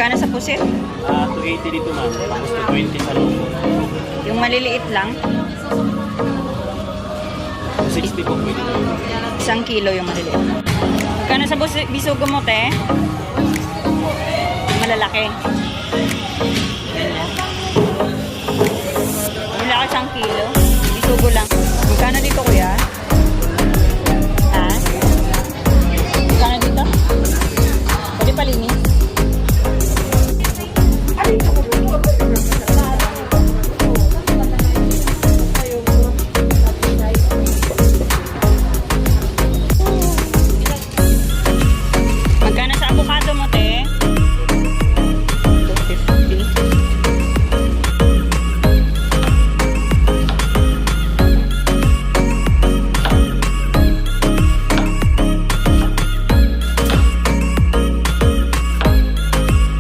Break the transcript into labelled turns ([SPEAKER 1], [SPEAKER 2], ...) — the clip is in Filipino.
[SPEAKER 1] Kano sa pusit?
[SPEAKER 2] 280 dito ma'am. Tapos 220 sa lumo.
[SPEAKER 1] Yung maliliit lang.
[SPEAKER 2] 60 po pwede na.
[SPEAKER 1] 1 kilo yung maliliit. Kano sa bisugo mo, te? Malalaki. Ganyan. Wala ka 1 kilo. Bisugo lang. Magkano dito, kuya? Ha? Magkano dito? Pwede palinis.